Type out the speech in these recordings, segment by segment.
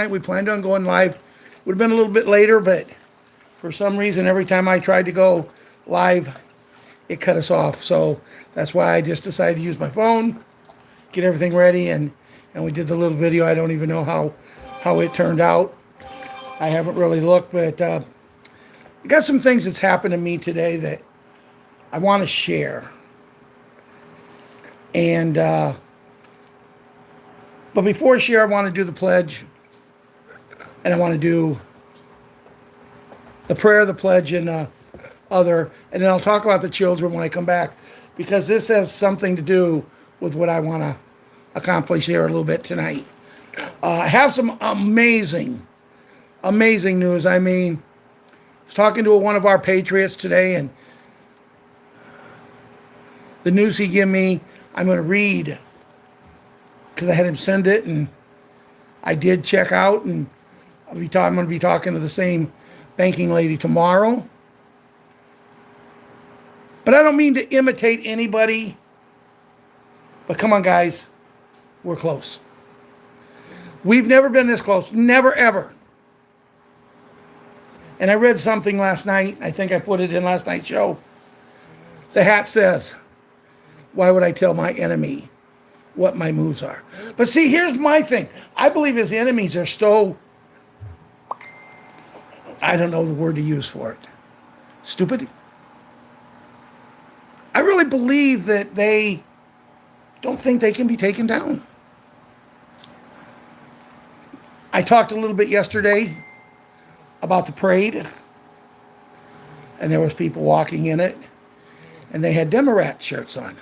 We planned on going live. Would have been a little bit later, but for some reason, every time I tried to go live, it cut us off. So that's why I just decided to use my phone, get everything ready, and we did the little video. I don't even know how it turned out. I haven't really looked, but I got some things that's happened to me today that I want to share. And but before I share, I want to do the pledge, and I want to do the prayer, the pledge, and and then I'll talk about the children when I come back, because this has something to do with what I want to accomplish here a little bit tonight. I have some amazing news. I mean, I was talking to one of our Patriots today, and the news he gave me, I'm going to read, because I had him send it, and I did check out, and I'm going to be talking to the same banking lady tomorrow. But I don't mean to imitate anybody, but come on, guys, we're close. We've never been this close, never, ever. And I read something last night, I think I put it in last night's show. The hat says, "Why would I tell my enemy what my moves are?" But see, here's my thing. I believe his enemies are so, I don't know the word to use for it, stupid. I really believe that they don't think they can be taken down. I talked a little bit yesterday about the parade, and there was people walking in it, and they had Democrat shirts on.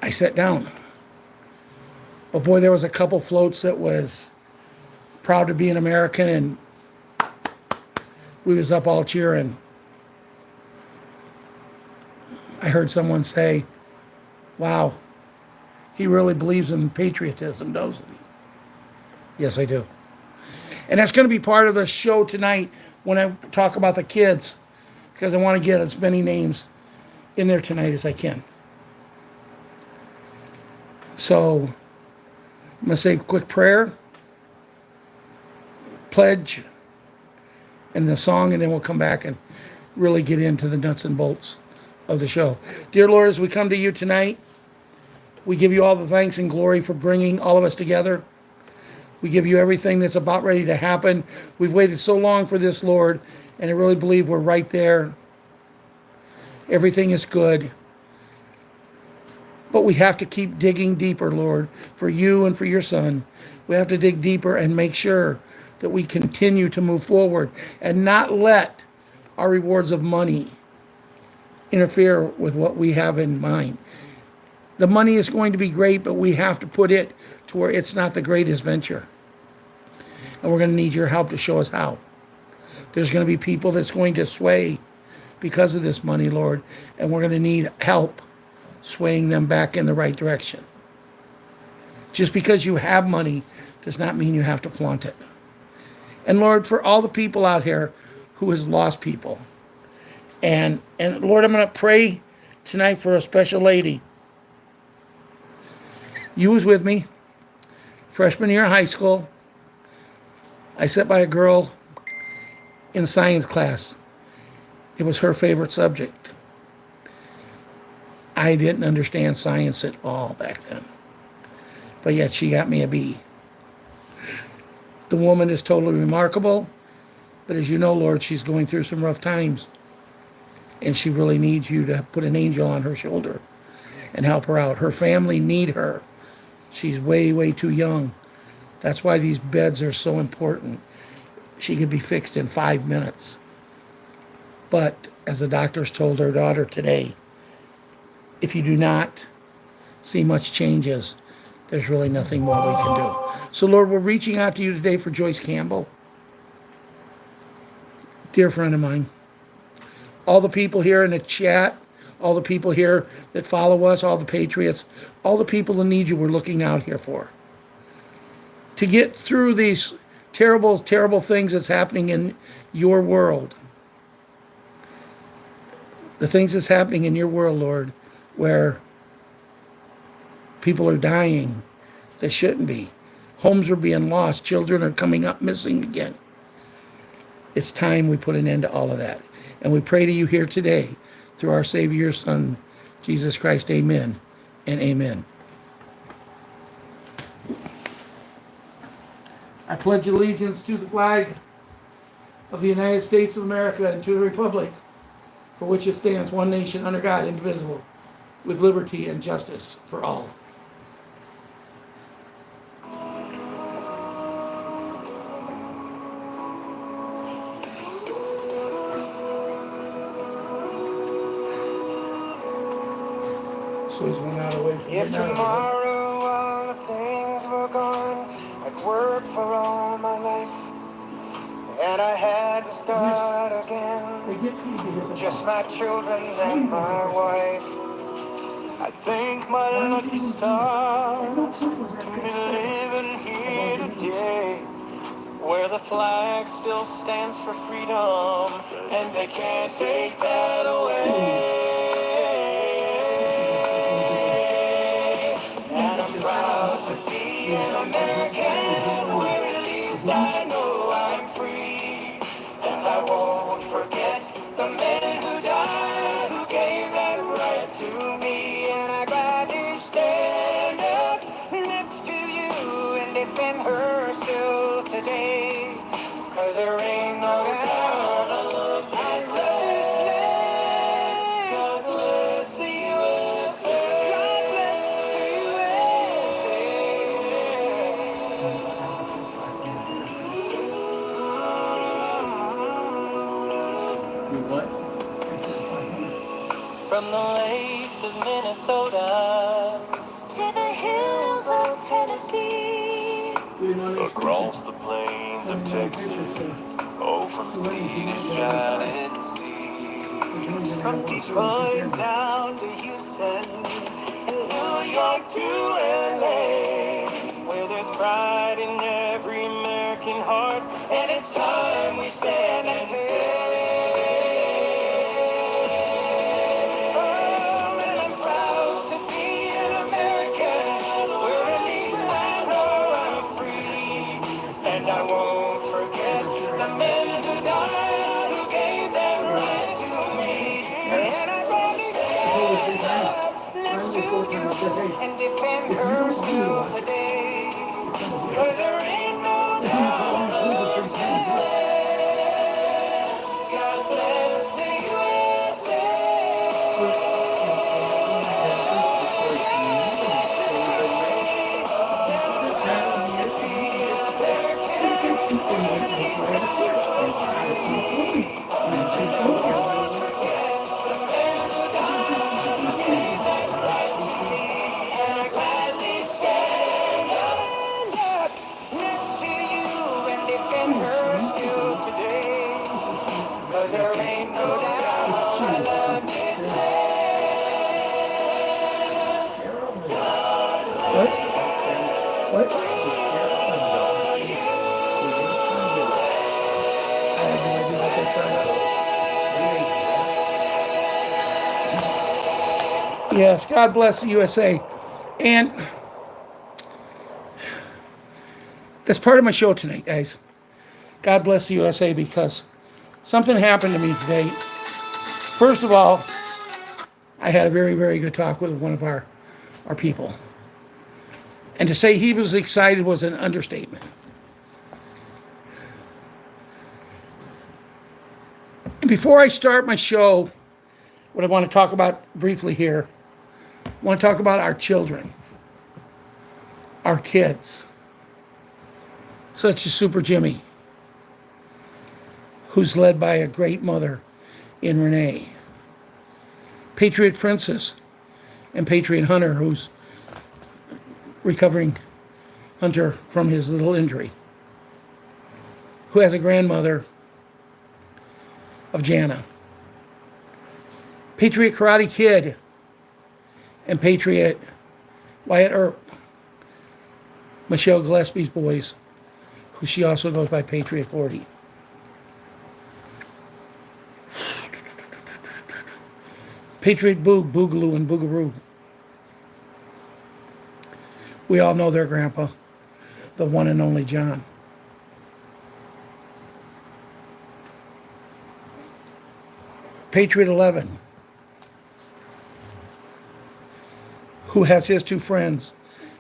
I sat down. But boy, there was a couple floats that was proud to be an American, and we was up all cheering. I heard someone say, "Wow, he really believes in patriotism, doesn't he?" Yes, I do. And that's going to be part of the show tonight when I talk about the kids, because I want to get as many names in there tonight as I can. So I'm going to say a quick prayer, pledge, and the song, and then we'll come back and really get into the nuts and bolts of the show. Dear Lord, as we come to you tonight, we give you all the thanks and glory for bringing all of us together. We give you everything that's about ready to happen. We've waited so long for this, Lord, and I really believe we're right there. Everything is good. But we have to keep digging deeper, Lord, for you and for your son. We have to dig deeper and make sure that we continue to move forward and not let our rewards of money interfere with what we have in mind. The money is going to be great, but we have to put it to where it's not the greatest venture. And we're going to need your help to show us how. There's going to be people that's going to sway because of this money, Lord, and we're going to need help swaying them back in the right direction. Just because you have money does not mean you have to flaunt it. And Lord, for all the people out here who has lost people, and Lord, I'm going to pray tonight for a special lady. You was with me, freshman year of high school. I sat by a girl in science class. It was her favorite subject. I didn't understand science at all back then, but yet she got me a B. The woman is totally remarkable, but as you know, Lord, she's going through some rough times, and she really needs you to put an angel on her shoulder and help her out. Her family need her. She's way, way too young. That's why these beds are so important. She could be fixed in 5 minutes. But as the doctors told her daughter today, if you do not see much changes, there's really nothing more we can do. So, Lord, we're reaching out to you today for Joyce Campbell, dear friend of mine. All the people here in the chat, all the people here that follow us, all the Patriots, all the people that need you, we're looking out here for. To get through these terrible, terrible things that's happening in your world. The things that's happening in your world, Lord, where people are dying that shouldn't be. Homes are being lost. Children are coming up missing again. It's time we put an end to all of that. And we pray to you here today through our Savior, Son, Jesus Christ. Amen and amen. I pledge allegiance to the flag of the United States of America and to the republic for which it stands, one nation under God, indivisible, with liberty and justice for all. So he's one out away from If tomorrow all the things were gone, I'd work for all my life, and I had to start again, just my children and my wife. I thank my lucky stars to be living here today, where the flag still stands for freedom, and they can't take that away. And I'm proud to be an American, where at least I know I'm free. And I won't forget the men who died, who gave that right to me. And I gladly stand up next to you and defend her still today. 'Cause there ain't no doubt I love this land. God bless the USA. God bless the USA. From the lakes of Minnesota to the hills of Tennessee, across the plains of Texas, oh, from sea to shining sea, from Detroit down to Houston, and New York to LA, where there's pride in every American heart, and it's time we stand and say, oh, and I'm proud to be an American, where at least I know I'm free, and I won't forget the men who died, who gave their right to me, and I'm going to stand up next to you and defend her still today, 'cause there ain't no doubt I love this land. God bless the USA. Next to you and defend her still today. 'Cause there ain't no doubt I love this land. What? What? I had no idea what they tried out. Yes, God bless the USA. And that's part of my show tonight, guys. God bless the USA, because something happened to me today. First of all, I had a very, very good talk with one of our people. And to say he was excited was an understatement. And before I start my show, what I want to talk about briefly here, I want to talk about our children, our kids, such as Super Jimmy, who's led by a great mother in Renee, Patriot Princess and Patriot Hunter, who's recovering Hunter from his little injury, who has a grandmother of Jana, Patriot Karate Kid and Patriot Wyatt Earp, Michelle Gillespie's boys, who she also goes by Patriot 40. Patriot Boog, Boogaloo, and Boogaroo. We all know their grandpa. the one and only John. Patriot 11, who has his two friends,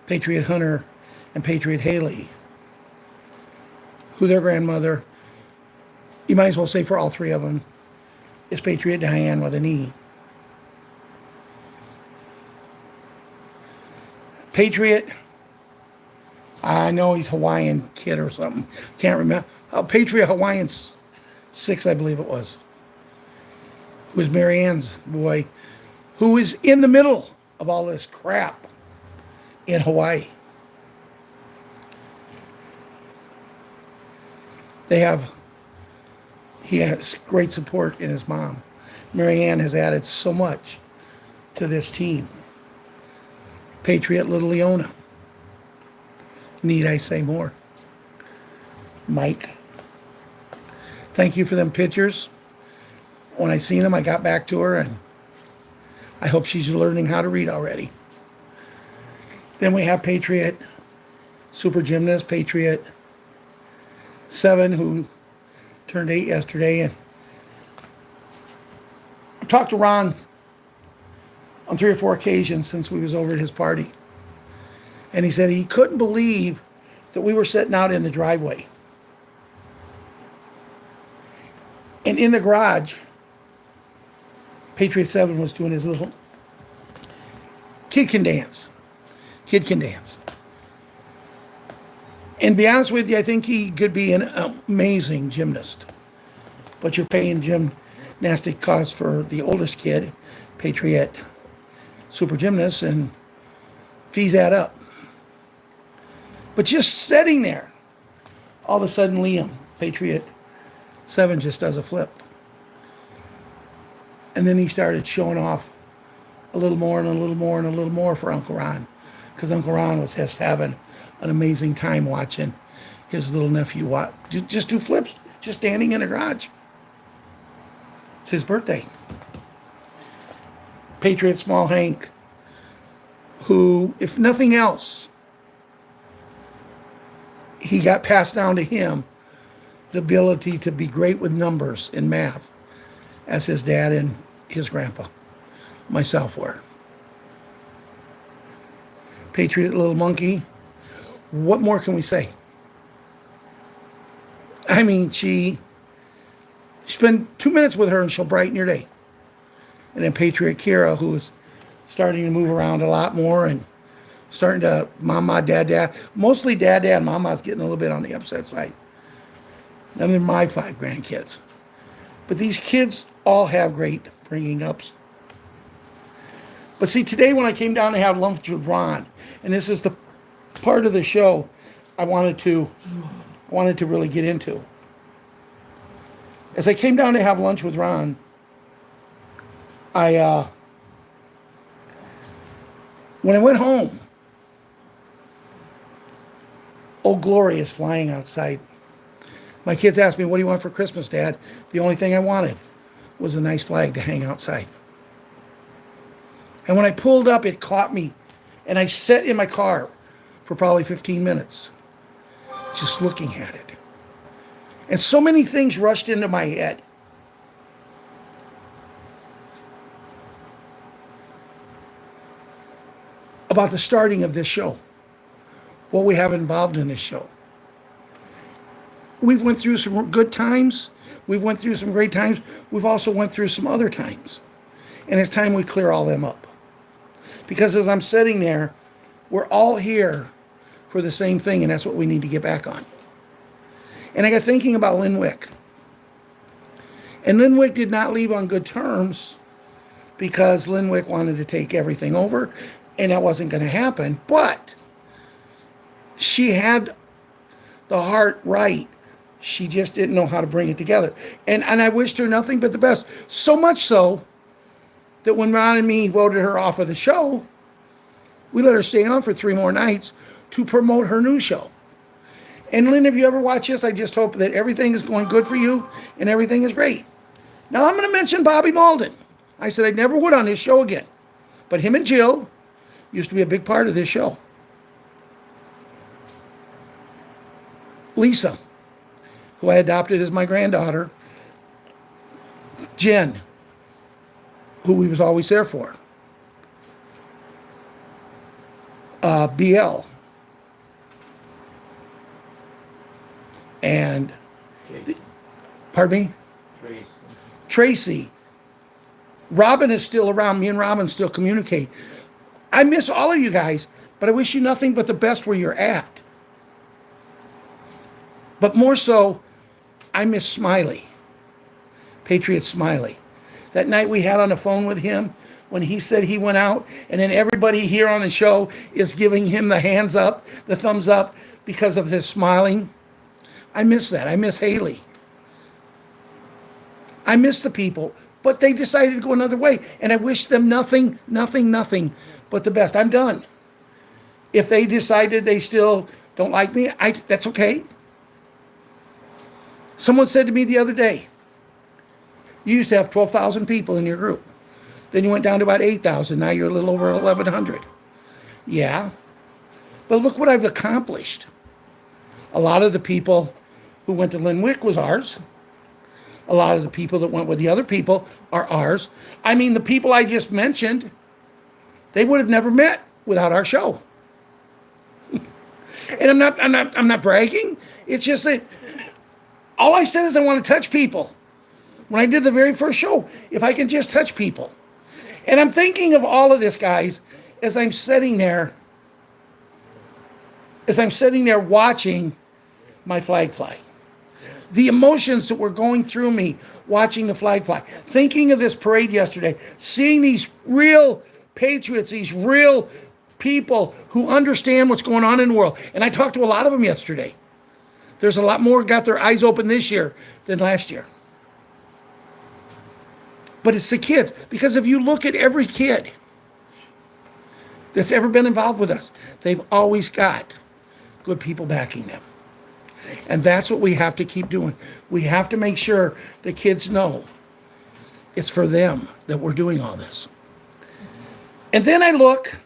Patriot Hunter and Patriot Haley, who their grandmother, you might as well say for all three of them, is Patriot Diane with an E. Patriot, I know he's Hawaiian kid or something. Can't remember. Patriot Hawaiian 6, I believe it was. Who was Mary Ann's boy, who is in the middle of all this crap in Hawaii. He has great support in his mom. Mary Ann has added so much to this team. Patriot Little Leona. Need I say more? Mike. Thank you for them pictures. When I seen them, I got back to her, and I hope she's learning how to read already. Then we have Patriot Super Gymnast, Patriot 7, who turned 8 yesterday. And I talked to Ron on 3 or 4 occasions since we was over at his party. And he said he couldn't believe that we were sitting out in the driveway. And in the garage, Patriot 7 was doing his little kid can dance. And to be honest with you, I think he could be an amazing gymnast. But you're paying gymnastic costs for the oldest kid, Patriot Super Gymnast, and fees add up. But just sitting there, all of a sudden Liam, Patriot 7, just does a flip. And then he started showing off a little more and a little more and a little more for Uncle Ron. Because Uncle Ron was just having an amazing time watching his little nephew just do flips, just standing in a garage. It's his birthday. Patriot Small Hank, who, if nothing else, he got passed down to him the ability to be great with numbers in math, as his dad and his grandpa, myself, were. Patriot Little Monkey, what more can we say? I mean, spend 2 minutes with her and she'll brighten your day. And then Patriot Kira, who's starting to move around a lot more and starting to mama, dad. Mostly dad, mama's getting a little bit on the upset side. And they're my 5 grandkids. But these kids all have great bringing ups. But see, today when I came down to have lunch with Ron, and this is the part of the show I wanted to really get into. As I came down to have lunch with Ron, when I went home, Old Glory is flying outside. My kids asked me, what do you want for Christmas, Dad? The only thing I wanted was a nice flag to hang outside. And when I pulled up, it caught me. And I sat in my car for probably 15 minutes, just looking at it. And so many things rushed into my head. About the starting of this show. What we have involved in this show. We've went through some good times. We've went through some great times. We've also went through some other times. And it's time we clear all them up. Because as I'm sitting there, we're all here for the same thing, and that's what we need to get back on. And I got thinking about Linwick. And Linwick did not leave on good terms because Linwick wanted to take everything over, and that wasn't going to happen. But she had the heart right. She just didn't know how to bring it together. And I wished her nothing but the best. So much so that when Ron and me voted her off of the show, we let her stay on for 3 more nights to promote her new show. And Lynn, if you ever watch this, I just hope that everything is going good for you and everything is great. Now I'm going to mention Bobby Malden. I said I never would on his show again. But him and Jill used to be a big part of this show. Lisa, who I adopted as my granddaughter. Jen, who we was always there for. BL. And, pardon me? Tracy. Robin is still around. Me and Robin still communicate. I miss all of you guys, but I wish you nothing but the best where you're at. But more so, I miss Smiley. Patriot Smiley. That night we had on the phone with him when he said he went out, and then everybody here on the show is giving him the hands up, the thumbs up, because of his smiling. I miss that. I miss Haley. I miss the people, but they decided to go another way, and I wish them nothing but the best. I'm done. If they decided they still don't like me, that's okay. Someone said to me the other day, you used to have 12,000 people in your group. Then you went down to about 8,000. Now you're a little over 1,100. Yeah. But look what I've accomplished. A lot of the people who went to Linwick was ours. A lot of the people that went with the other people are ours. I mean, the people I just mentioned, they would have never met without our show. And I'm not bragging. It's just that all I said is I want to touch people. When I did the very first show, if I can just touch people. And I'm thinking of all of this, guys, as I'm sitting there watching my flag fly. The emotions that were going through me watching the flag fly. Thinking of this parade yesterday, seeing these real patriots, these real people who understand what's going on in the world. And I talked to a lot of them yesterday. There's a lot more got their eyes open this year than last year. But it's the kids. Because if you look at every kid that's ever been involved with us, they've always got good people backing them. And that's what we have to keep doing. We have to make sure the kids know it's for them that we're doing all this. And then I look,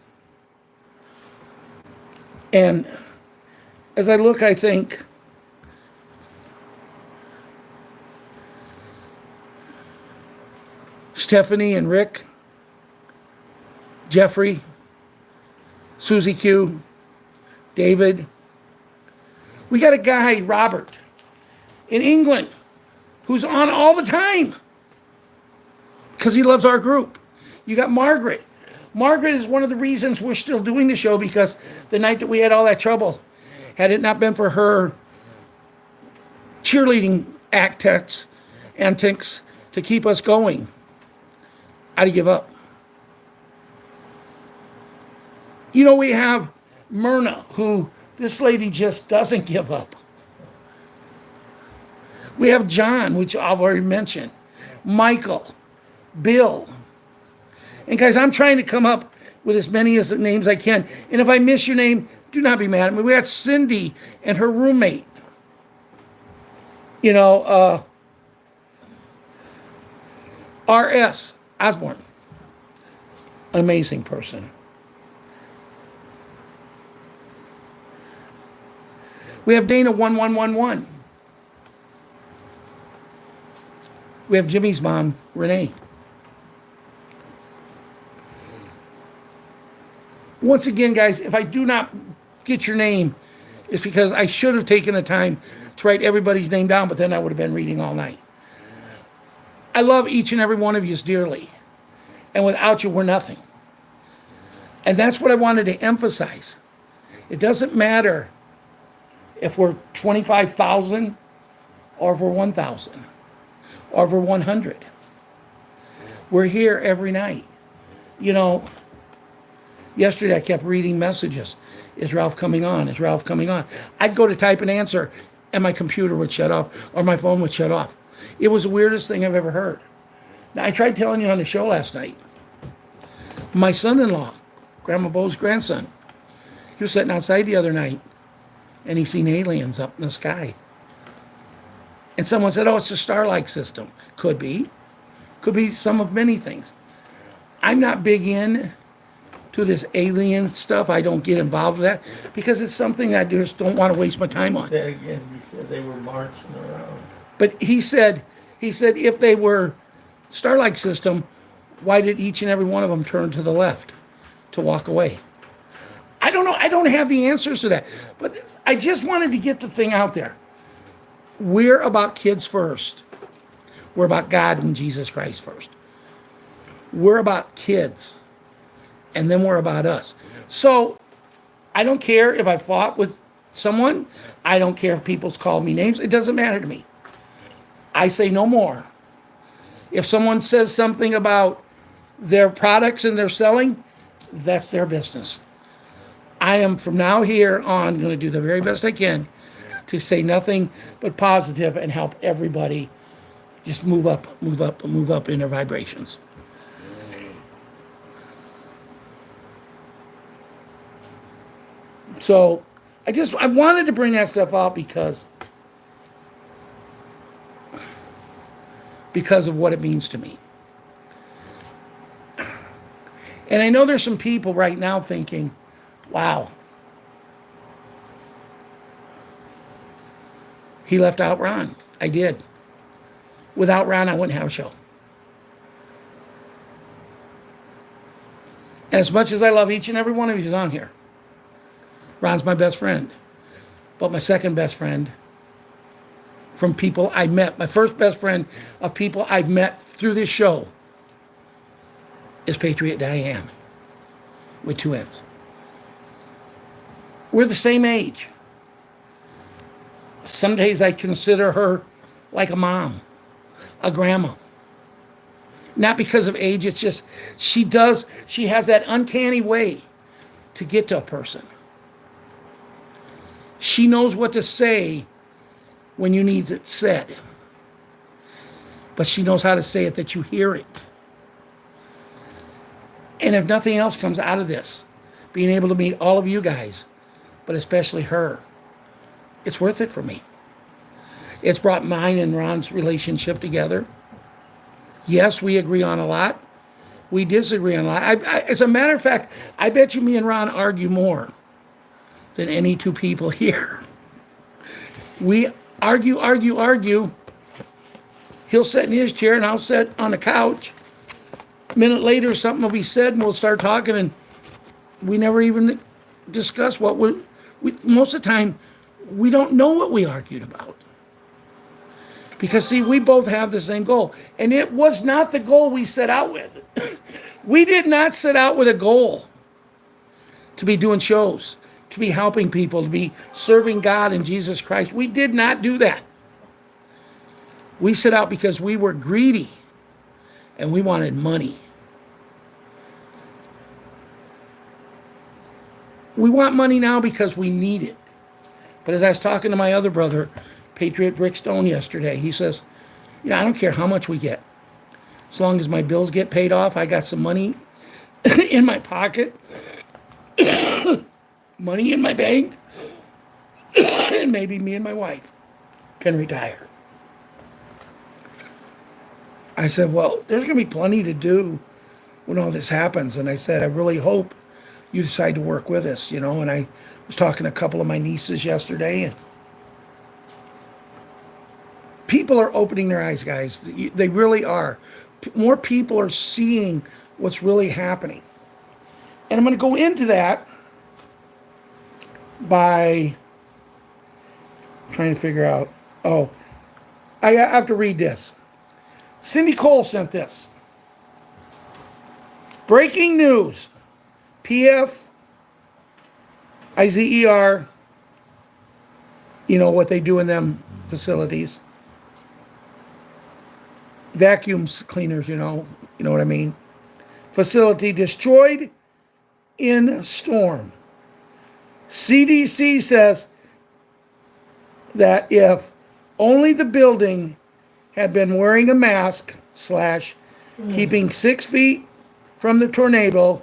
and as I look, I think, Stephanie and Rick, Jeffrey, Susie Q, David. We got a guy, Robert, in England, who's on all the time because he loves our group. You got Margaret. Margaret is one of the reasons we're still doing the show, because the night that we had all that trouble, had it not been for her cheerleading antics to keep us going, I'd give up. You know, we have Myrna, who this lady just doesn't give up. We have John, which I've already mentioned. Michael, Bill. And guys, I'm trying to come up with as many as names I can. And if I miss your name, do not be mad at me. We got Cindy and her roommate. You know, R.S. Osborne. An amazing person. We have Dana 1111. We have Jimmy's mom, Renee. Once again, guys, if I do not get your name, it's because I should have taken the time to write everybody's name down, but then I would have been reading all night. I love each and every one of you dearly. And without you, we're nothing. And that's what I wanted to emphasize. It doesn't matter if we're 25,000 or if we're 1,000 or if we're 100. We're here every night. You know, yesterday I kept reading messages. Is Ralph coming on? Is Ralph coming on? I'd go to type an answer and my computer would shut off or my phone would shut off. It was the weirdest thing I've ever heard. Now, I tried telling you on the show last night. My son-in-law, Grandma Bo's grandson, he was sitting outside the other night and he seen aliens up in the sky. And someone said, oh, it's a star-like system. Could be. Could be some of many things. I'm not big in to this alien stuff. I don't get involved with that because it's something I just don't want to waste my time on. That again, he said they were marching around. But he said if they were Starlight system, why did each and every one of them turn to the left to walk away? I don't know. I don't have the answers to that. But I just wanted to get the thing out there. We're about kids first. We're about God and Jesus Christ first. We're about kids. And then we're about us. So I don't care if I fought with someone. I don't care if people's called me names. It doesn't matter to me. I say no more. If someone says something about their products and they're selling, that's their business. I am from now here on going to do the very best I can to say nothing but positive and help everybody just move up in their vibrations. So I wanted to bring that stuff out because of what it means to me. And I know there's some people right now thinking, wow, he left out Ron. I did. Without Ron, I wouldn't have a show. And as much as I love each and every one of you on here, Ron's my best friend. But my second best friend from people I met, my first best friend of people I've met through this show is Patriot Diane with 2 N's. We're the same age. Some days I consider her like a mom, a grandma. Not because of age, it's just she has that uncanny way to get to a person. She knows what to say when you need it said. But she knows how to say it that you hear it. And if nothing else comes out of this, being able to meet all of you guys, but especially her, it's worth it for me. It's brought mine and Ron's relationship together. Yes, we agree on a lot. We disagree on a lot. As a matter of fact, I bet you me and Ron argue more than any two people here. We argue. He'll sit in his chair and I'll sit on the couch. A minute later, something will be said and we'll start talking, and we never even discuss what we most of the time, we don't know what we argued about. Because, see, we both have the same goal. And it was not the goal we set out with. We did not set out with a goal to be doing shows, to be helping people, to be serving God and Jesus Christ. We did not do that. We set out because we were greedy and we wanted money. We want money now because we need it. But as I was talking to my other brother, Patriot Brickstone, yesterday, he says, I don't care how much we get. As long as my bills get paid off, I got some money in my pocket, money in my bank, and maybe me and my wife can retire. I said, well, there's going to be plenty to do when all this happens. And I said, I really hope you decide to work with us, And I was talking to a couple of my nieces yesterday, and people are opening their eyes, guys. They really are. More people are seeing what's really happening. And I'm going to go into that by trying to figure out, I have to read this. Cindy Cole sent this. Breaking news. PFIZER, what they do in them facilities. Vacuum cleaners, you know what I mean. Facility destroyed in storm. CDC says that if only the building had been wearing a mask / keeping 6 feet from the tornado,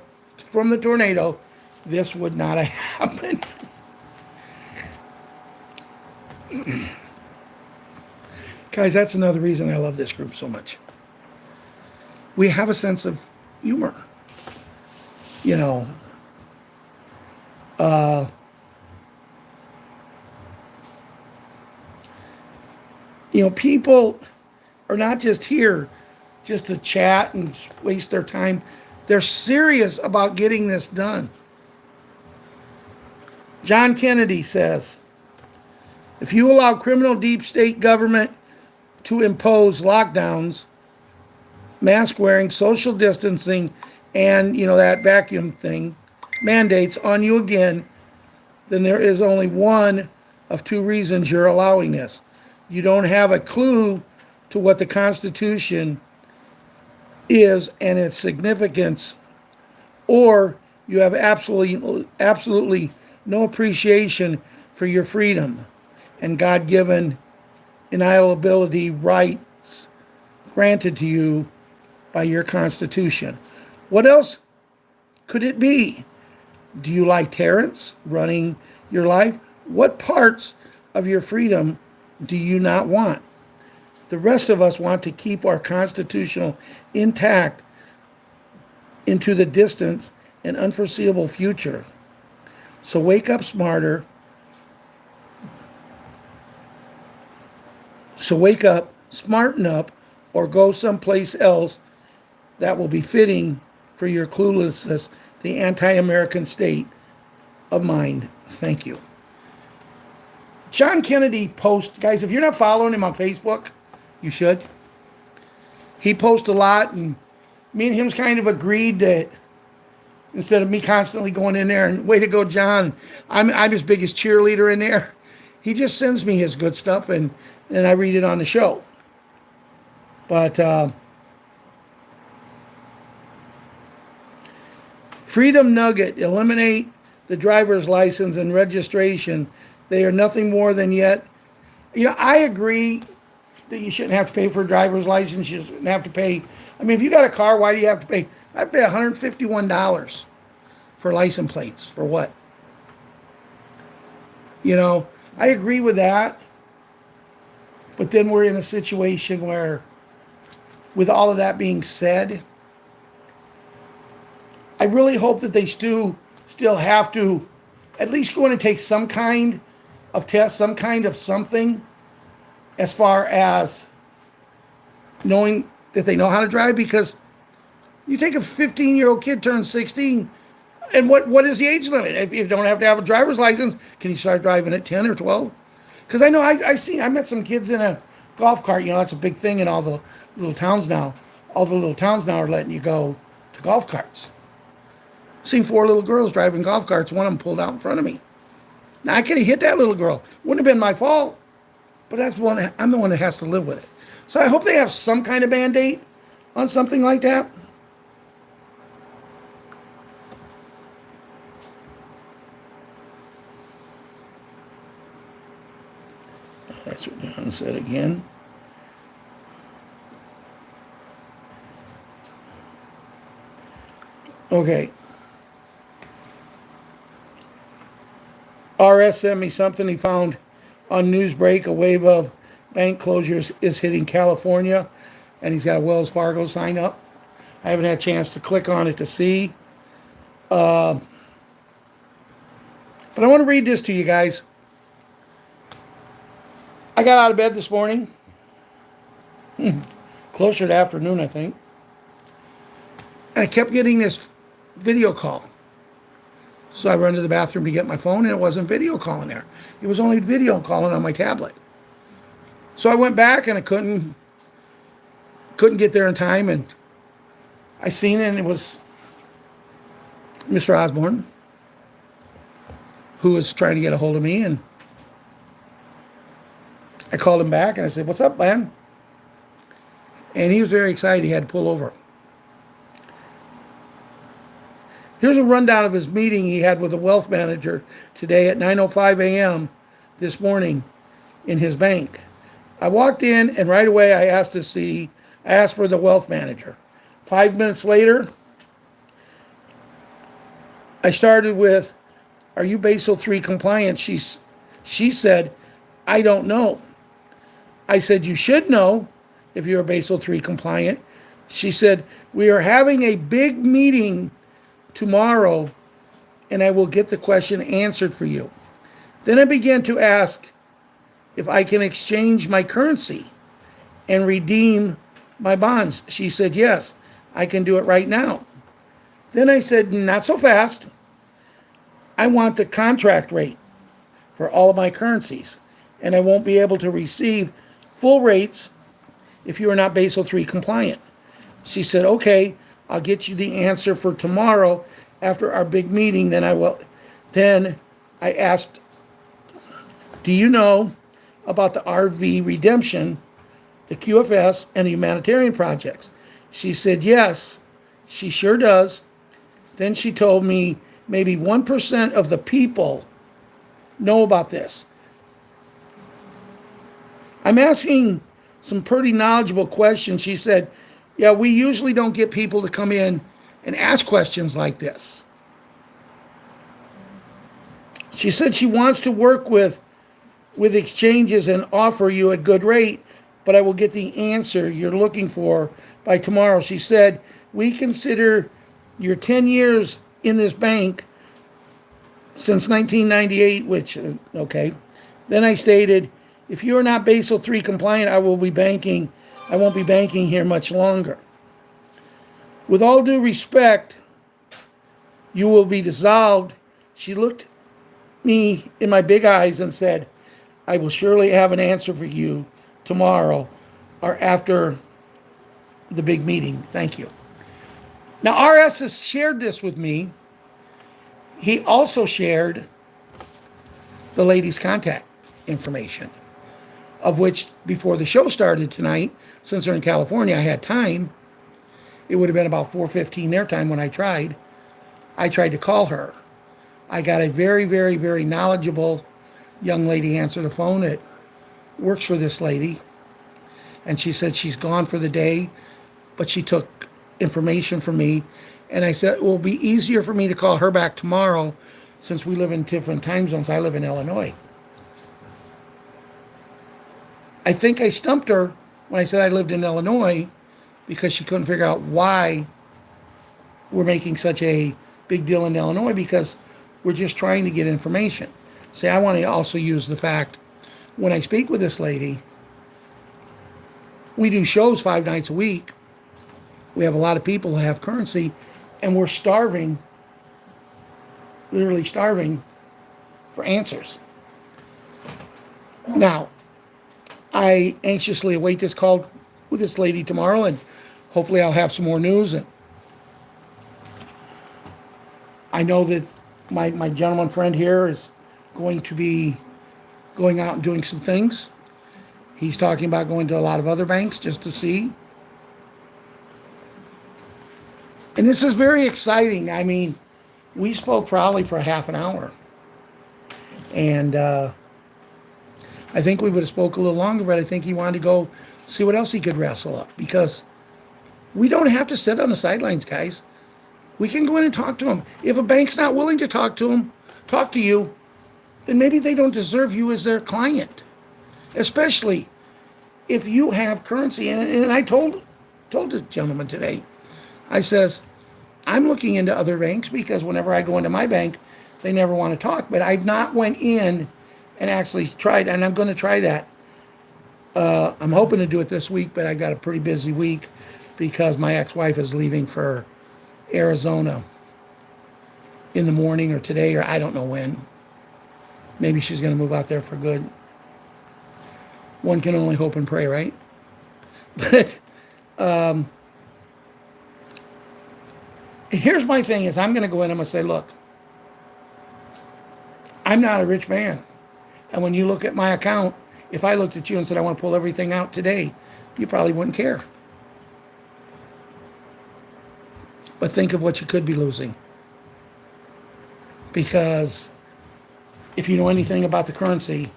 this would not have happened. Guys, that's another reason I love this group so much. We have a sense of humor. People are not just here just to chat and waste their time. They're serious about getting this done. John Kennedy says, if you allow criminal deep state government to impose lockdowns, mask wearing, social distancing, and, that vacuum thing, mandates on you again, then there is only one of two reasons you're allowing this. You don't have a clue to what the Constitution is and its significance, or you have absolutely no appreciation for your freedom and God-given inalienability rights granted to you by your Constitution. What else could it be? Do you like tyrants running your life? What parts of your freedom do you not want? The rest of us want to keep our constitutional intact into the distant and unforeseeable future. So wake up smarter. So wake up, smarten up, or go someplace else that will be fitting for your cluelessness, the anti-American state of mind. Thank you. John Kennedy posts, guys, if you're not following him on Facebook, you should. He posts a lot, and me and him's kind of agreed that instead of me constantly going in there and way to go, John, I'm his biggest cheerleader in there. He just sends me his good stuff, and I read it on the show. But Freedom Nugget, eliminate the driver's license and registration. They are nothing more than yet. I agree that you shouldn't have to pay for a driver's license. You shouldn't have to pay. If you got a car, why do you have to pay? I pay $151 for license plates. For what? I agree with that. But then we're in a situation where, with all of that being said, I really hope that they still have to at least go in and take some kind of test, some kind of something, as far as knowing that they know how to drive. Because you take a 15-year-old kid, turns 16, and what is the age limit? If you don't have to have a driver's license, can you start driving at 10 or 12? Because I know I met some kids in a golf cart. That's a big thing in all the little towns now. All the little towns now are letting you go to golf carts. Seen 4 little girls driving golf carts. One of them pulled out in front of me. Now, I could have hit that little girl. Wouldn't have been my fault. But I'm the one that has to live with it. So I hope they have some kind of Band-Aid on something like that. That's what John said again. Okay. RS sent me something he found on Newsbreak. A wave of bank closures is hitting California, and he's got a Wells Fargo sign up. I haven't had a chance to click on it to see. But I want to read this to you guys. I got out of bed this morning. Closer to afternoon, I think. And I kept getting this video call. So I run to the bathroom to get my phone, and it wasn't video calling there. It was only video calling on my tablet. So I went back, and I couldn't get there in time, and I seen it, and it was Mr. Osborne, who was trying to get a hold of me, and I called him back, and I said, "What's up, man?" And he was very excited. He had to pull over. Here's a rundown of his meeting he had with a wealth manager today at 9:05 a.m. this morning in his bank. I walked in, and right away I asked for the wealth manager. 5 minutes later, I started with, "Are you Basel III compliant?" She said, "I don't know." I said, "You should know if you're Basel III compliant." She said, "We are having a big meeting tomorrow and I will get the question answered for you. Then I began to ask if I can exchange my currency and redeem my bonds. She said, yes, I can do it right now. Then I said, not so fast. I want the contract rate for all of my currencies, and I won't be able to receive full rates if you are not Basel III compliant. She said, okay, I'll get you the answer for tomorrow after our big meeting. Then I asked, do you know about the RV redemption, the QFS, and the humanitarian projects? She said, yes, she sure does. Then she told me maybe 1% of the people know about this. I'm asking some pretty knowledgeable questions. She said, yeah, we usually don't get people to come in and ask questions like this. She said she wants to work with exchanges and offer you a good rate, but I will get the answer you're looking for by tomorrow. She said, we consider your 10 years in this bank since 1998, which, okay. Then I stated, if you're not Basel III compliant, I won't be banking here much longer. With all due respect, you will be dissolved. She looked me in my big eyes and said, I will surely have an answer for you tomorrow or after the big meeting. Thank you. Now, RS has shared this with me. He also shared the lady's contact information, of which before the show started tonight, since they're in California, I had time. It would have been about 4:15 their time when I tried. I tried to call her. I got a very, very, very knowledgeable young lady answer the phone. It works for this lady. And she said she's gone for the day, but she took information from me. And I said, it will be easier for me to call her back tomorrow since we live in different time zones. I live in Illinois. I think I stumped her when I said I lived in Illinois because she couldn't figure out why we're making such a big deal in Illinois, because we're just trying to get information. See, I want to also use the fact when I speak with this lady, we do shows 5 nights a week. We have a lot of people who have currency, and we're starving, literally starving for answers. Now, I anxiously await this call with this lady tomorrow, and hopefully I'll have some more news. And I know that my gentleman friend here is going to be going out and doing some things. He's talking about going to a lot of other banks just to see. And this is very exciting. I mean, we spoke probably for half an hour. And I think we would have spoke a little longer, but I think he wanted to go see what else he could wrestle up. Because we don't have to sit on the sidelines, guys. We can go in and talk to them. If a bank's not willing to talk to you, then maybe they don't deserve you as their client. Especially if you have currency. And I told the gentleman today, I says, I'm looking into other banks because whenever I go into my bank, they never want to talk. But I've not went in and actually tried, and I'm going to try that. I'm hoping to do it this week, but I got a pretty busy week because my ex-wife is leaving for Arizona in the morning or today, or I don't know when. Maybe she's going to move out there for good. One can only hope and pray, right? But here's my thing is I'm going to go in and I'm going to say, look, I'm not a rich man. And when you look at my account, if I looked at you and said I want to pull everything out today, you probably wouldn't care. But think of what you could be losing. Because if you know anything about the currency,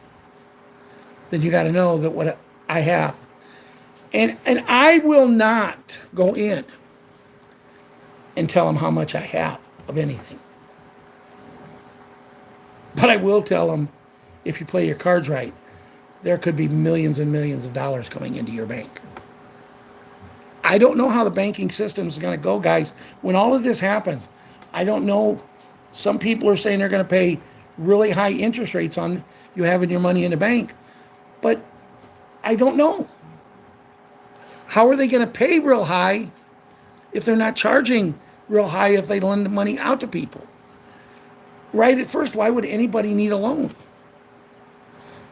then you got to know that what I have. And I will not go in and tell them how much I have of anything. But I will tell them, if you play your cards right, there could be millions and millions of dollars coming into your bank. I don't know how the banking system is going to go, guys. When all of this happens, I don't know Some people are saying they're going to pay really high interest rates on you having your money in the bank. But I don't know. How are they going to pay real high if they're not charging real high if they lend the money out to people? Right at first, why would anybody need a loan?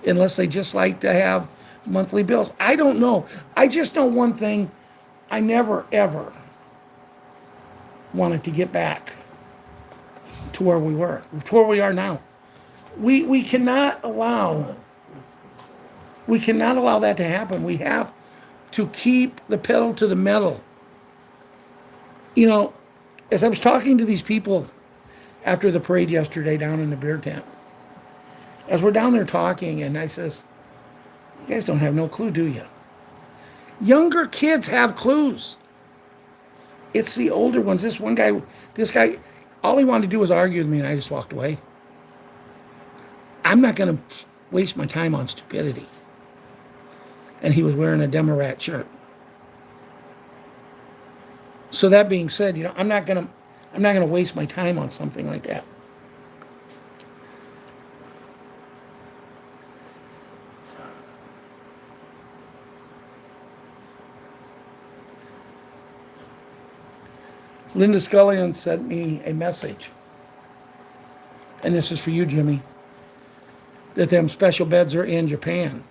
Unless they just like to have monthly bills. I don't know. I just know one thing. I never, ever wanted to get back to where we were, to where we are now. We cannot allow that to happen. We have to keep the pedal to the metal. You know, as I was talking to these people after the parade yesterday down in the beer tent, as we're down there talking, and I says, you guys don't have no clue, do you? Younger kids have clues. It's the older ones. This guy, all he wanted to do was argue with me, and I just walked away. I'm not going to waste my time on stupidity. And he was wearing a Democrat shirt. So that being said, you know, I'm not going to waste my time on something like that. Linda Scullion sent me a message, and this is for you, Jimmy, that them special beds are in Japan.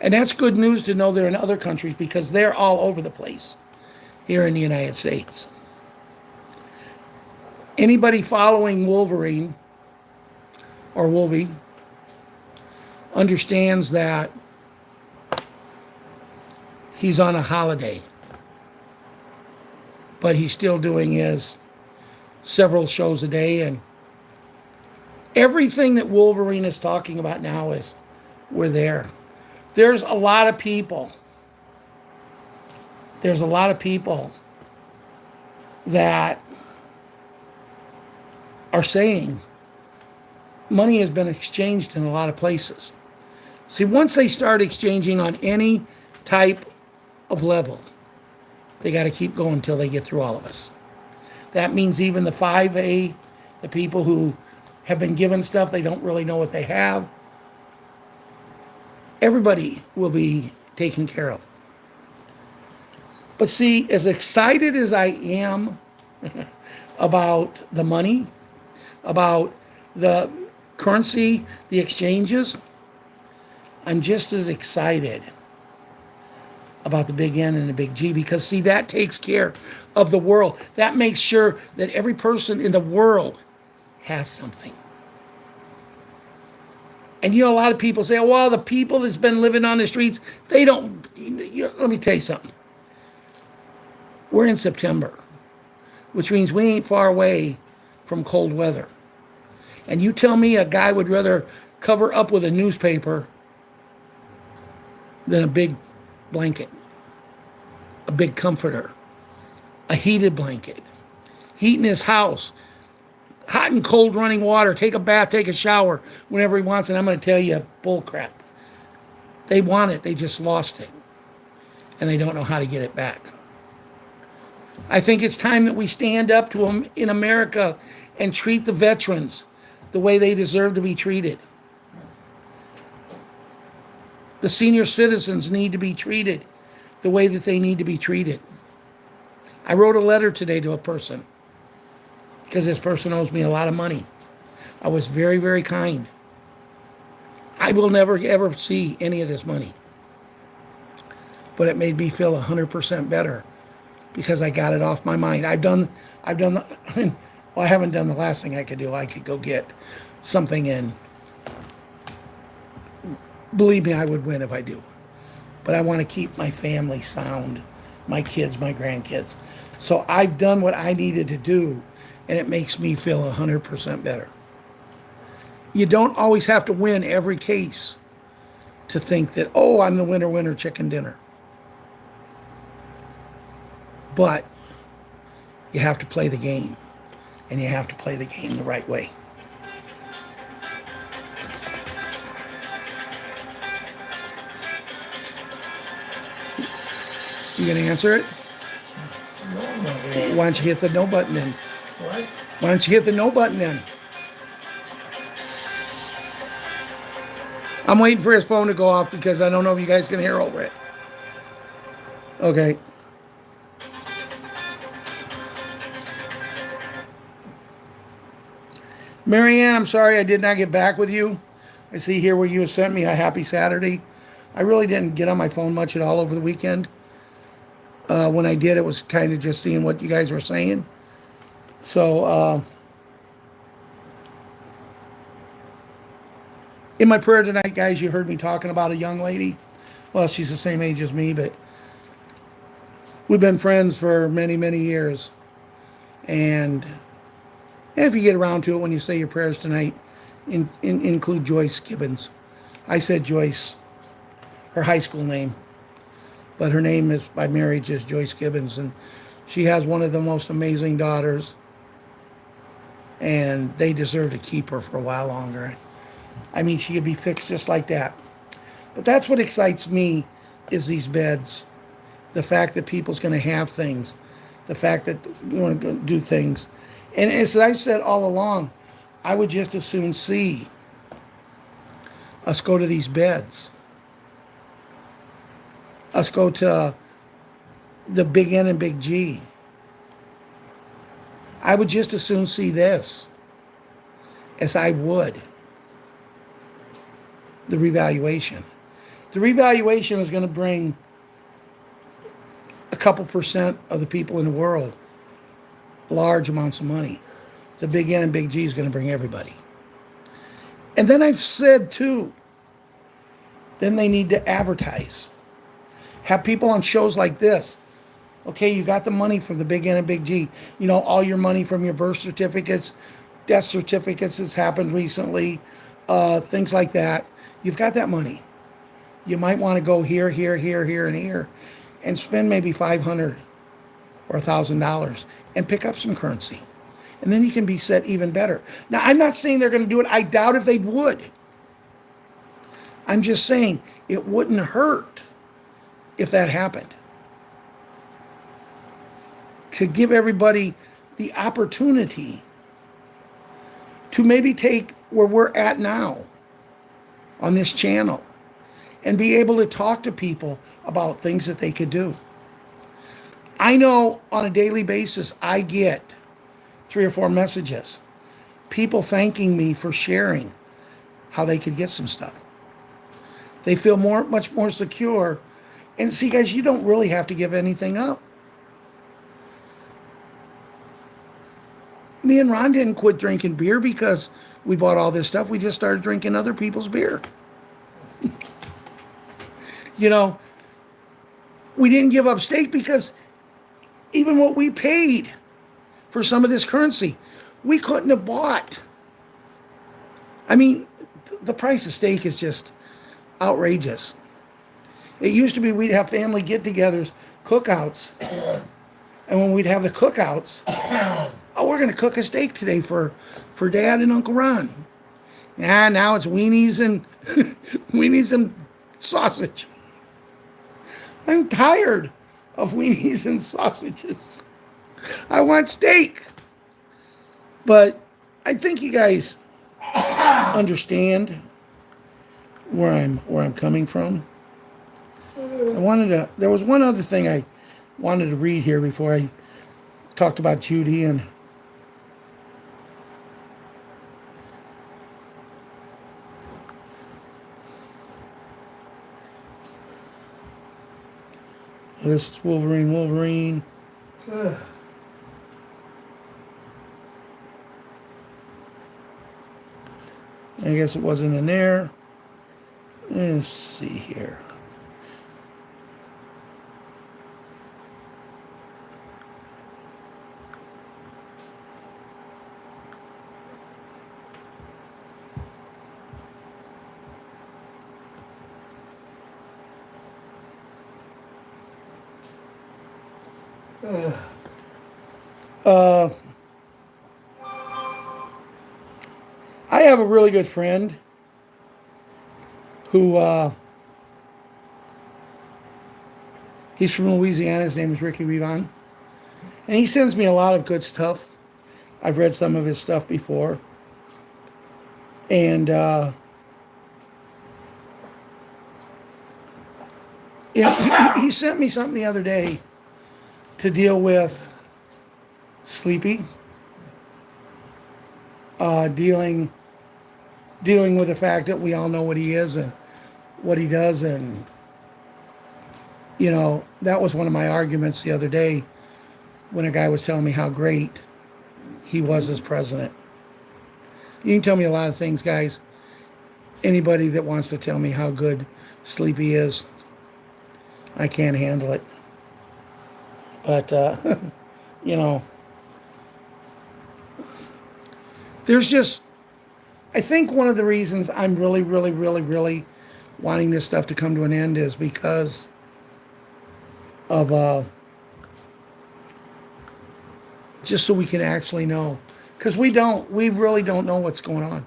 And that's good news to know they're in other countries, because they're all over the place here in the United States. Anybody following Wolverine or Wolvie understands that he's on a holiday, but he's still doing his several shows a day, and everything that Wolverine is talking about now is we're there. There's a lot of people that are saying money has been exchanged in a lot of places. See, once they start exchanging on any type of level, they got to keep going until they get through all of us. That means even the 5A, the people who have been given stuff, they don't really know what they have. Everybody will be taken care of. But see, as excited as I am about the money, about the currency, the exchanges, I'm just as excited about the big N and the big G, because see, that takes care of the world. That makes sure that every person in the world has something. And you know, a lot of people say, well, the people that's been living on the streets, they don't, let me tell you something. We're in September, which means we ain't far away from cold weather. And you tell me a guy would rather cover up with a newspaper than a big blanket, a big comforter, a heated blanket, heating his house, hot and cold running water, take a bath, take a shower whenever he wants. And I'm going to tell you, bull crap. They want it, they just lost it. And they don't know how to get it back. I think it's time that we stand up to them in America and treat the veterans the way they deserve to be treated. The senior citizens need to be treated the way that they need to be treated. I wrote a letter today to a person because this person owes me a lot of money. I was very, very kind. I will never, ever see any of this money. But it made me feel 100% better because I got it off my mind. I haven't done the last thing I could do. I could go get something in. Believe me, I would win if I do. But I want to keep my family sound, my kids, my grandkids. So I've done what I needed to do, and it makes me feel 100% better. You don't always have to win every case to think that, oh, I'm the winner, chicken dinner. But you have to play the game, and you have to play the game the right way. You gonna answer it? No, I'm not really. Why don't you hit the no button then? What? Why don't you hit the no button then? I'm waiting for his phone to go off because I don't know if you guys can hear over it. Okay. Marianne, I'm sorry I did not get back with you. I see here where you sent me a happy Saturday. I really didn't get on my phone much at all over the weekend. When I did, it was kind of just seeing what you guys were saying. So, in my prayer tonight, guys, you heard me talking about a young lady. Well, she's the same age as me, but we've been friends for many, many years. And if you get around to it when you say your prayers tonight, include Joyce Gibbons. I said Joyce, her high school name, but her name is by marriage is Joyce Gibbons, and she has one of the most amazing daughters, and they deserve to keep her for a while longer. I mean, she could be fixed just like that. But that's what excites me, is these beds. The fact that people's going to have things. The fact that we want to do things. And as I've said all along, I would just as soon see us go to these beds. Us go to the Big N and Big G. I would just as soon see this as I would the revaluation. The revaluation is going to bring a couple percent of the people in the world large amounts of money. The Big N and Big G is going to bring everybody. And then I've said too, then they need to advertise. Have people on shows like this. Okay, you got the money for the Big N and Big G. You know, all your money from your birth certificates, death certificates that's happened recently, things like that. You've got that money. You might want to go here, here, here, here, and here, and spend maybe $500 or $1,000 and pick up some currency. And then you can be set even better. Now, I'm not saying they're going to do it. I doubt if they would. I'm just saying it wouldn't hurt if that happened. To give everybody the opportunity to maybe take where we're at now on this channel and be able to talk to people about things that they could do. I know on a daily basis I get 3 or 4 messages. People thanking me for sharing how they could get some stuff. They feel much more secure. And see, guys, you don't really have to give anything up. Me and Ron didn't quit drinking beer because we bought all this stuff. We just started drinking other people's beer. You know, we didn't give up steak because even what we paid for some of this currency, we couldn't have bought. I mean, the price of steak is just outrageous. It used to be we'd have family get-togethers, cookouts, and when we'd have the cookouts, oh, we're going to cook a steak today for Dad and Uncle Ron. Now it's weenies and weenies and sausage. I'm tired of weenies and sausages. I want steak. But I think you guys understand where I'm coming from. There was one other thing I wanted to read here before I talked about Judy and this is Wolverine. I guess it wasn't in there. Let's see here. I have a really good friend who he's from Louisiana. His name is Ricky Rivon, and he sends me a lot of good stuff. I've read some of his stuff before. And, he sent me something the other day to deal with Sleepy. Dealing with the fact that we all know what he is and what he does. And, that was one of my arguments the other day when a guy was telling me how great he was as president. You can tell me a lot of things, guys. Anybody that wants to tell me how good Sleepy is, I can't handle it. But, there's just, I think one of the reasons I'm really, really, really, really wanting this stuff to come to an end is because of, just so we can actually know. Because we really don't know what's going on.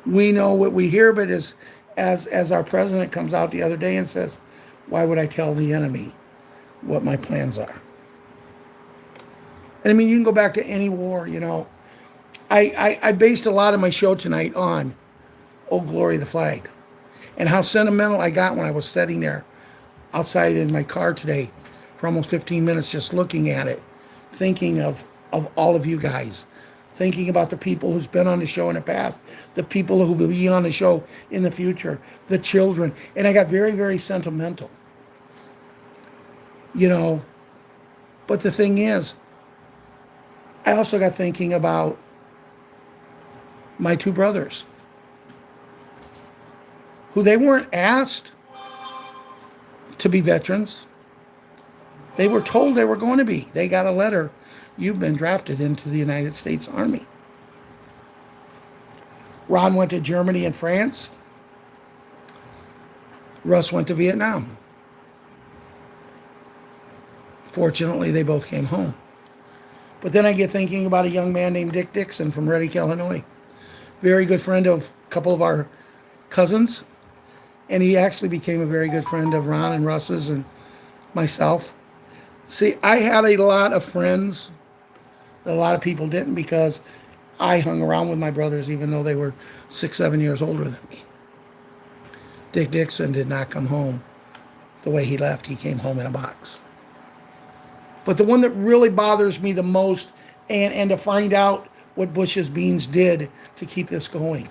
We know what we hear, but as our president comes out the other day and says, why would I tell the enemy what my plans are? And I mean, you can go back to any war, I based a lot of my show tonight on Oh Glory the Flag and how sentimental I got when I was sitting there outside in my car today for almost 15 minutes just looking at it, thinking of all of you guys, thinking about the people who's been on the show in the past, the people who will be on the show in the future, the children. And I got very, very sentimental. But the thing is, I also got thinking about my two brothers, who they weren't asked to be veterans. They were told they were going to be. They got a letter, you've been drafted into the United States Army. Ron went to Germany and France. Russ went to Vietnam. Fortunately, they both came home. But then I get thinking about a young man named Dick Dixon from Reddick, Illinois. Very good friend of a couple of our cousins. And he actually became a very good friend of Ron and Russ's and myself. See, I had a lot of friends that a lot of people didn't because I hung around with my brothers even though they were 6, 7 years older than me. Dick Dixon did not come home the way he left. He came home in a box. But the one that really bothers me the most, and to find out what Bush's beans did to keep this going,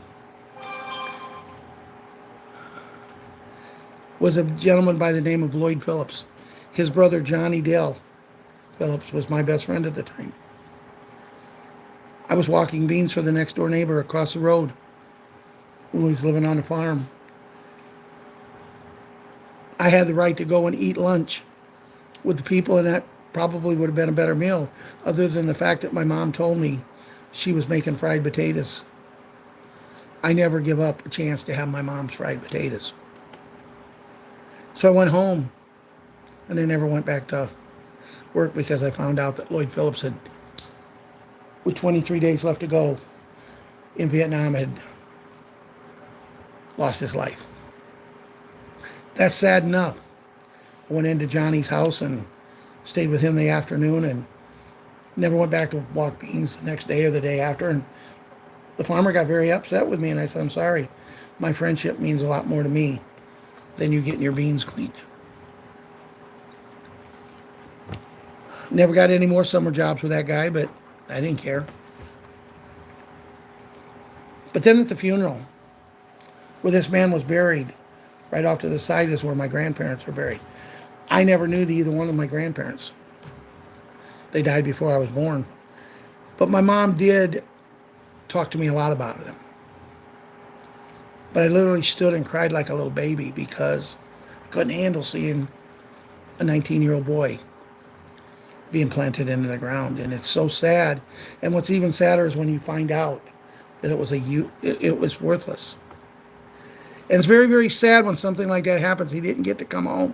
was a gentleman by the name of Lloyd Phillips. His brother, Johnny Dale Phillips, was my best friend at the time. I was walking beans for the next door neighbor across the road when we was living on a farm. I had the right to go and eat lunch with the people, and that probably would have been a better meal, other than the fact that my mom told me she was making fried potatoes. I never give up a chance to have my mom's fried potatoes. So I went home, and I never went back to work because I found out that Lloyd Phillips had, with 23 days left to go in Vietnam, had lost his life. That's sad enough. I went into Johnny's house and stayed with him the afternoon and never went back to walk beans the next day or the day after. And the farmer got very upset with me, and I said, I'm sorry. My friendship means a lot more to me than you getting your beans cleaned. Never got any more summer jobs with that guy, but I didn't care. But then at the funeral, where this man was buried, right off to the side is where my grandparents were buried. I never knew either one of my grandparents. They died before I was born. But my mom did talk to me a lot about them. But I literally stood and cried like a little baby because I couldn't handle seeing a 19-year-old boy being planted into the ground. And it's so sad. And what's even sadder is when you find out that it was worthless. And it's very, very sad when something like that happens. He didn't get to come home.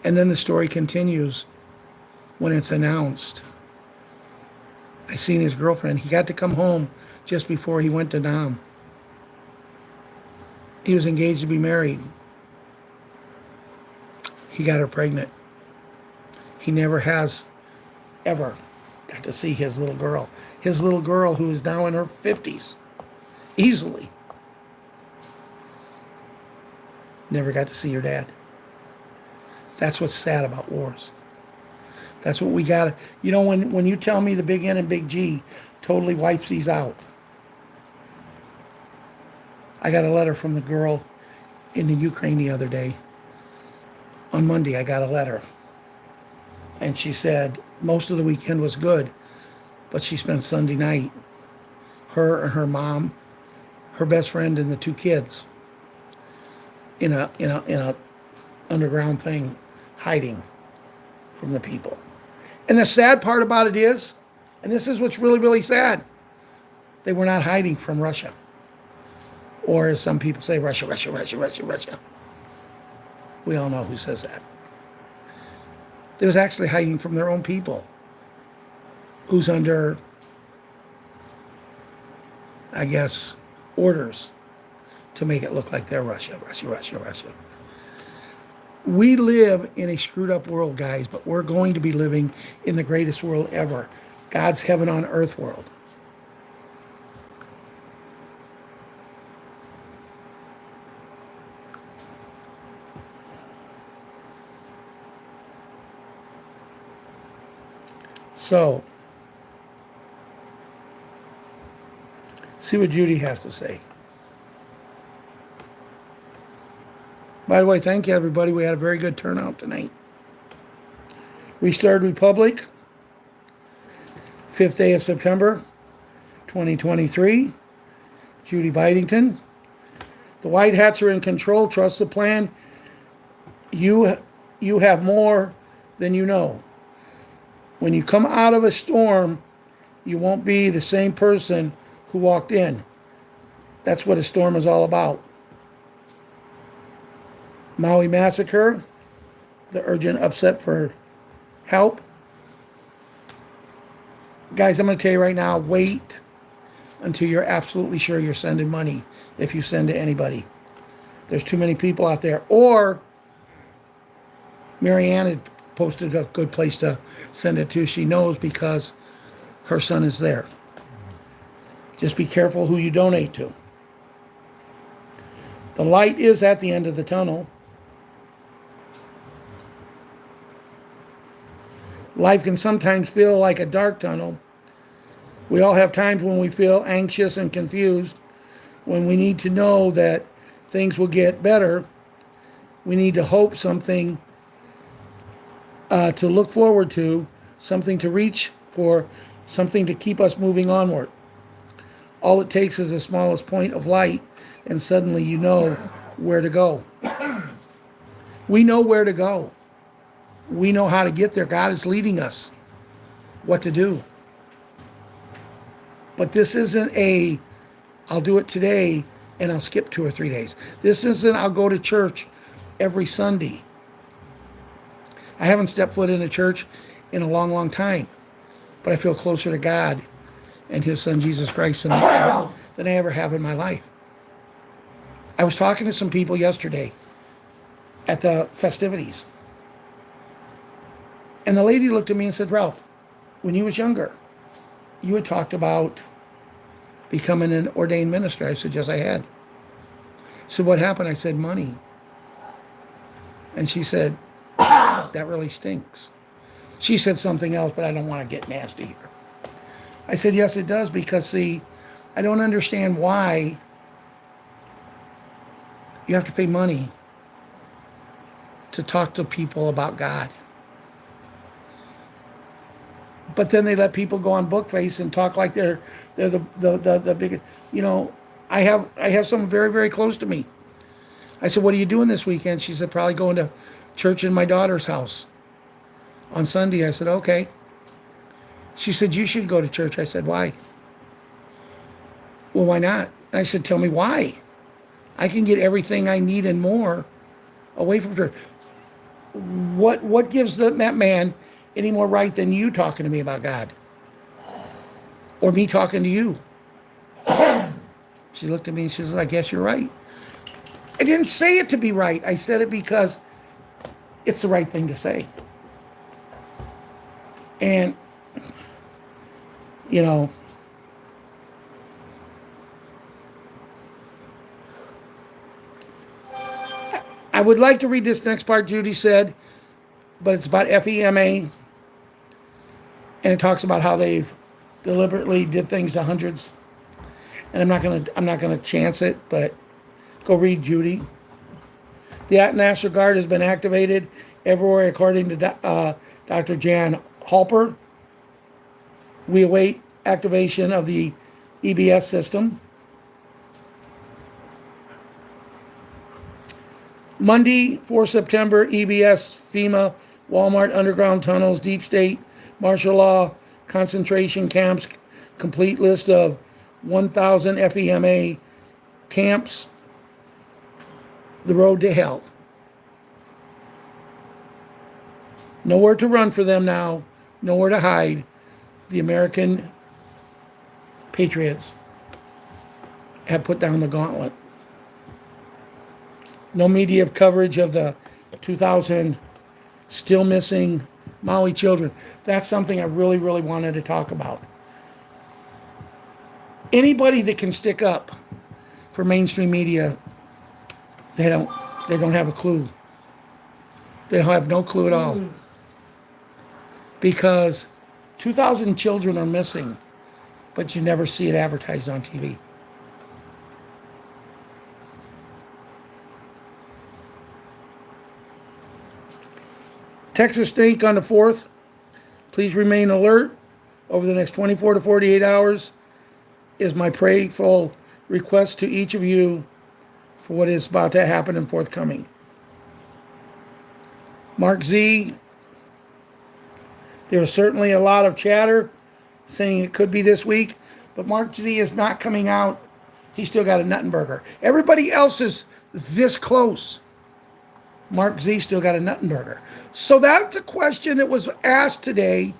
And then the story continues when it's announced. I seen his girlfriend. He got to come home just before he went to Nam. He was engaged to be married. He got her pregnant. He never has ever got to see his little girl. His little girl who is now in her 50s. Easily. Never got to see her dad. That's what's sad about wars. That's what we got to... You know, when you tell me the big N and big G totally wipes these out. I got a letter from the girl in the Ukraine the other day. On Monday, I got a letter. And she said most of the weekend was good, but she spent Sunday night, her and her mom, her best friend, and the 2 kids in a underground thing, hiding from the people. And the sad part about it is, and this is what's really, really sad, they were not hiding from Russia. Or as some people say, Russia, Russia, Russia, Russia, Russia. We all know who says that. They was actually hiding from their own people, who's under, I guess, orders to make it look like they're Russia, Russia, Russia, Russia. We live in a screwed up world, guys, but we're going to be living in the greatest world ever. God's heaven on earth world. So, see what Judy has to say. By the way, thank you, everybody. We had a very good turnout tonight. Restored Republic, 5th day of September, 2023. Judy Bidington. The White Hats are in control. Trust the plan. You have more than you know. When you come out of a storm, you won't be the same person who walked in. That's what a storm is all about. Maui Massacre, the urgent upset for help. Guys, I'm going to tell you right now, wait until you're absolutely sure you're sending money if you send to anybody. There's too many people out there. Or Marianne had posted a good place to send it to. She knows because her son is there. Just be careful who you donate to. The light is at the end of the tunnel. Life can sometimes feel like a dark tunnel. We all have times when we feel anxious and confused, when we need to know that things will get better. We need to hope something to look forward to, something to reach for, something to keep us moving onward. All it takes is the smallest point of light, and suddenly you know where to go. We know where to go. We know how to get there. God is leading us what to do. But this isn't I'll do it today and I'll skip 2 or 3 days. This isn't I'll go to church every Sunday. I haven't stepped foot in a church in a long, long time. But I feel closer to God and His Son, Jesus Christ, than I ever have in my life. I was talking to some people yesterday at the festivities. And the lady looked at me and said, Ralph, when you was younger, you had talked about becoming an ordained minister. I said, yes, I had. So what happened? I said, money. And she said, that really stinks. She said something else, but I don't want to get nasty here. I said, yes, it does, because, see, I don't understand why you have to pay money to talk to people about God. But then they let people go on Bookface and talk like they're the biggest. You know, I have someone very, very close to me. I said, what are you doing this weekend? She said, probably going to church in my daughter's house on Sunday. I said, okay. She said, you should go to church. I said, why? Well, why not? And I said, tell me why. I can get everything I need and more away from church. What gives that man any more right than you talking to me about God? Or me talking to you? She looked at me and she said, I guess you're right. I didn't say it to be right. I said it because it's the right thing to say. And You know, I would like to read this next part Judy said, but it's about FEMA, and it talks about how they've deliberately did things to hundreds. And I'm not gonna chance it, but go read Judy. The National Guard has been activated everywhere, according to Dr. Jan Halper. We await activation of the EBS system. Monday, 4 September, EBS, FEMA, Walmart, underground tunnels, deep state, martial law, concentration camps, complete list of 1,000 FEMA camps, the road to hell. Nowhere to run for them now, nowhere to hide. The American Patriots have put down the gauntlet. No media coverage of the 2,000 still missing Maui children. That's something I really, really wanted to talk about. Anybody that can stick up for mainstream media, they don't have a clue. They have no clue at all. Because 2,000 children are missing, but you never see it advertised on TV. Texas State on the 4th. Please remain alert over the next 24 to 48 hours is my prayerful request to each of you for what is about to happen and forthcoming. Mark Z, there's certainly a lot of chatter saying it could be this week, but Mark Z is not coming out. He's still got a Nuttenberger. Everybody else is this close. Mark Z still got a Nuttenberger. So that's a question that was asked today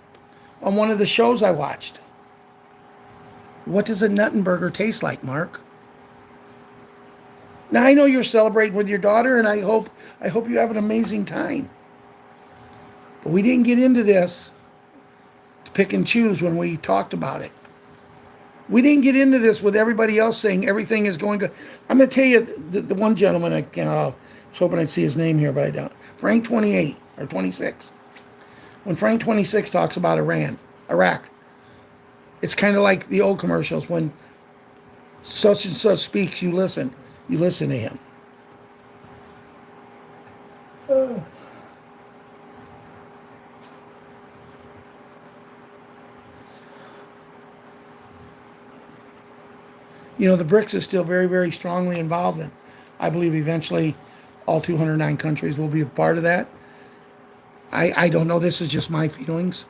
on one of the shows I watched. What does a Nuttenberger taste like, Mark? Now I know you're celebrating with your daughter, and I hope you have an amazing time. But we didn't get into this to pick and choose when we talked about it. We didn't get into this with everybody else saying everything is going good. I'm going to tell you the one gentleman, I was hoping I'd see his name here, but I don't. Frank 28 or 26. When Frank 26 talks about Iraq, it's kind of like the old commercials. When such and such speaks, you listen. You listen to him. You know, the BRICS is still very, very strongly involved in. I believe eventually all 209 countries will be a part of that. I don't know. This is just my feelings.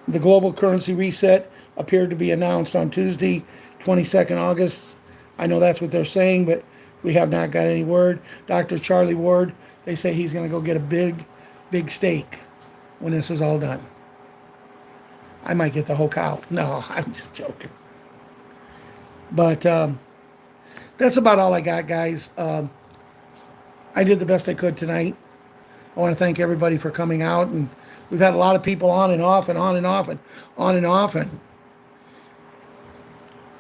The global currency reset appeared to be announced on Tuesday, 22nd August. I know that's what they're saying, but we have not got any word. Dr. Charlie Ward, they say he's going to go get a big, big steak when this is all done. I might get the whole cow. No, I'm just joking. But that's about all I got, guys. I did the best I could tonight. I want to thank everybody for coming out, and we've had a lot of people on and off and on and off and on and off. And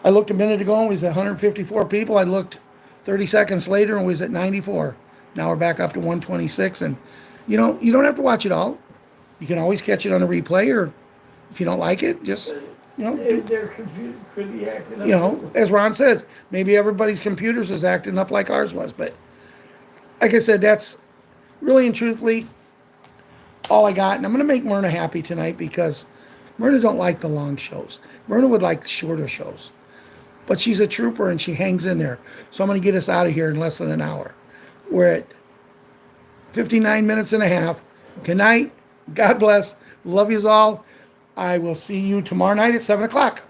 I looked a minute ago and we was at 154 people. I looked 30 seconds later and we was at 94. Now we're back up to 126. And you know, you don't have to watch it all. You can always catch it on a replay, or if you don't like it, just Their computer could be acting up. As Ron says, maybe everybody's computers is acting up like ours was. But like I said, that's really and truthfully all I got. And I'm going to make Myrna happy tonight because Myrna don't like the long shows. Myrna would like shorter shows. But she's a trooper and she hangs in there. So I'm going to get us out of here in less than an hour. We're at 59 minutes and a half. Good night. God bless. Love yous all. I will see you tomorrow night at 7 o'clock.